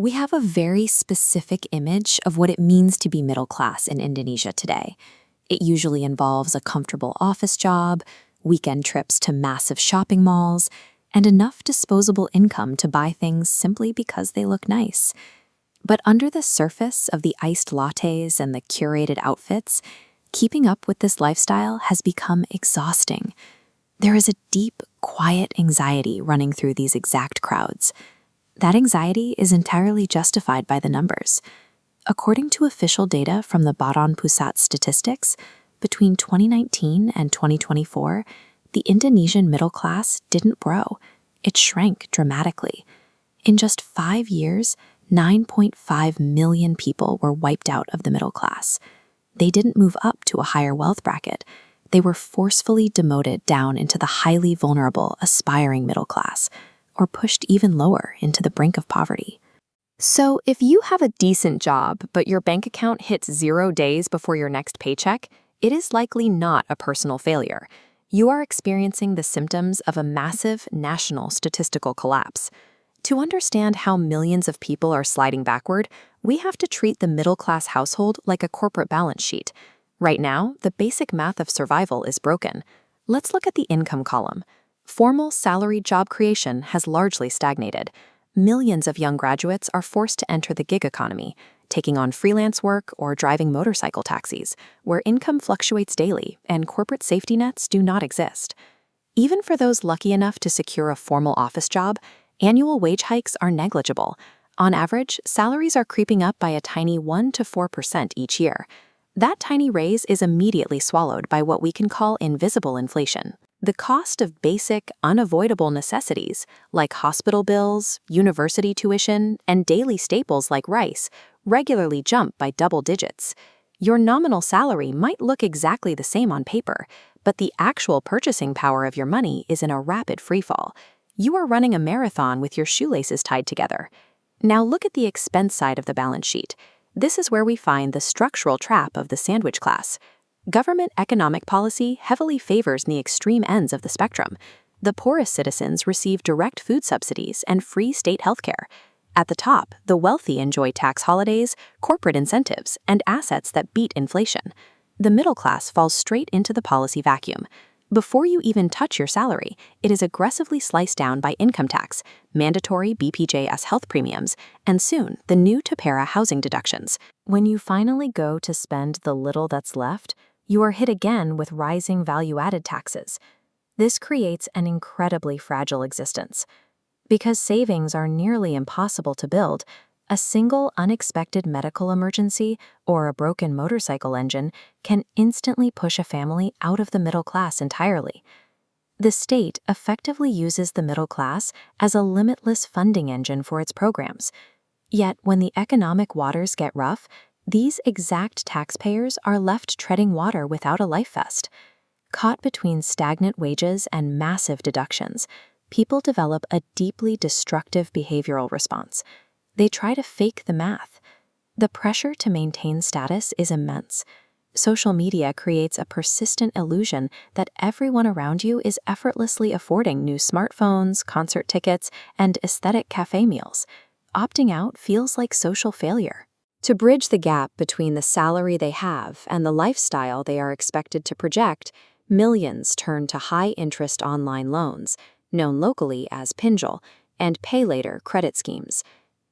we have a very specific image of what it means to be middle class in Indonesia today. It usually involves a comfortable office job, weekend trips to massive shopping malls, and enough disposable income to buy things simply because they look nice. But under the surface of the iced lattes and the curated outfits, keeping up with this lifestyle has become exhausting. There is a deep, quiet anxiety running through these exact crowds. That anxiety is entirely justified by the numbers. According to official data from the Badan Pusat Statistics, between 2019 and 2024, the Indonesian middle class didn't grow. It shrank dramatically. In just 5 years, 9.5 million people were wiped out of the middle class. They didn't move up to a higher wealth bracket. They were forcefully demoted down into the highly vulnerable, aspiring middle class, or pushed even lower into the brink of poverty. So if you have a decent job, but your bank account hits 0 days before your next paycheck, it is likely not a personal failure. You are experiencing the symptoms of a massive national statistical collapse. To understand how millions of people are sliding backward, we have to treat the middle-class household like a corporate balance sheet. Right now, the basic math of survival is broken. Let's look at the income column. Formal salaried job creation has largely stagnated. Millions of young graduates are forced to enter the gig economy, taking on freelance work or driving motorcycle taxis, where income fluctuates daily and corporate safety nets do not exist. Even for those lucky enough to secure a formal office job, annual wage hikes are negligible. On average, salaries are creeping up by a tiny 1 to 4% each year. That tiny raise is immediately swallowed by what we can call invisible inflation. The cost of basic, unavoidable necessities, like hospital bills, university tuition, and daily staples like rice, regularly jump by double digits. Your nominal salary might look exactly the same on paper, but the actual purchasing power of your money is in a rapid freefall. You are running a marathon with your shoelaces tied together. Now look at the expense side of the balance sheet. This is where we find the structural trap of the sandwich class. Government economic policy heavily favors the extreme ends of the spectrum. The poorest citizens receive direct food subsidies and free state healthcare. At the top, the wealthy enjoy tax holidays, corporate incentives, and assets that beat inflation. The middle class falls straight into the policy vacuum. Before you even touch your salary, it is aggressively sliced down by income tax, mandatory BPJS health premiums, and soon the new Tapera housing deductions. When you finally go to spend the little that's left, you are hit again with rising value-added taxes. This creates an incredibly fragile existence. Because savings are nearly impossible to build, a single unexpected medical emergency or a broken motorcycle engine can instantly push a family out of the middle class entirely. The state effectively uses the middle class as a limitless funding engine for its programs. Yet when the economic waters get rough, these exact taxpayers are left treading water without a life vest. Caught between stagnant wages and massive deductions, people develop a deeply destructive behavioral response. They try to fake the math. The pressure to maintain status is immense. Social media creates a persistent illusion that everyone around you is effortlessly affording new smartphones, concert tickets, and aesthetic cafe meals. Opting out feels like social failure. To bridge the gap between the salary they have and the lifestyle they are expected to project, millions turn to high-interest online loans, known locally as Pinjol, and Paylater credit schemes.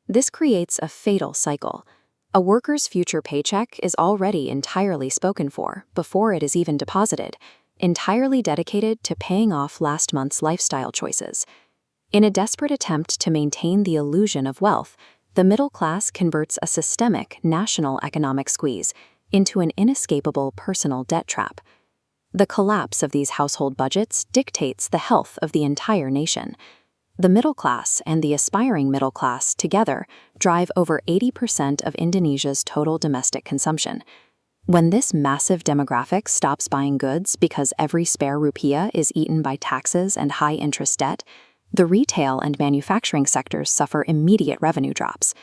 This creates a fatal cycle. A worker's future paycheck is already entirely spoken for before it is even deposited, entirely dedicated to paying off last month's lifestyle choices. In a desperate attempt to maintain the illusion of wealth, the middle class converts a systemic national economic squeeze into an inescapable personal debt trap. The collapse of these household budgets dictates the health of the entire nation. The middle class and the aspiring middle class together drive over 80% of Indonesia's total domestic consumption. When this massive demographic stops buying goods because every spare rupiah is eaten by taxes and high-interest debt, the retail and manufacturing sectors suffer immediate revenue drops.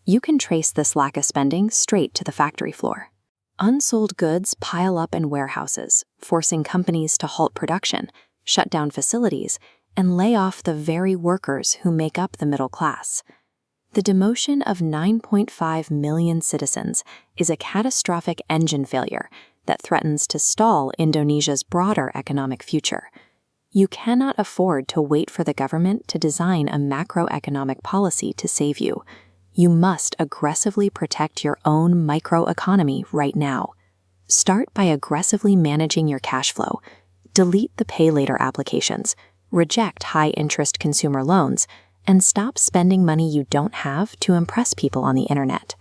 You can trace this lack of spending straight to the factory floor. Unsold goods pile up in warehouses, forcing companies to halt production, shut down facilities, and lay off the very workers who make up the middle class. The demotion of 9.5 million citizens is a catastrophic engine failure that threatens to stall Indonesia's broader economic future. You cannot afford to wait for the government to design a macroeconomic policy to save you. You must aggressively protect your own microeconomy right now. Start by aggressively managing your cash flow. Delete the Paylater applications, reject high-interest consumer loans, and stop spending money you don't have to impress people on the internet.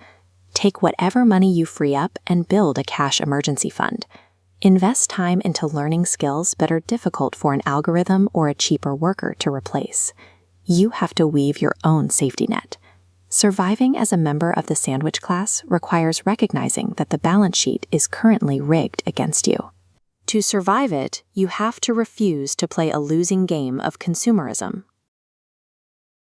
Take whatever money you free up and build a cash emergency fund. Invest time into learning skills that are difficult for an algorithm or a cheaper worker to replace. You have to weave your own safety net. Surviving as a member of the sandwich class requires recognizing that the balance sheet is currently rigged against you. To survive it, you have to refuse to play a losing game of consumerism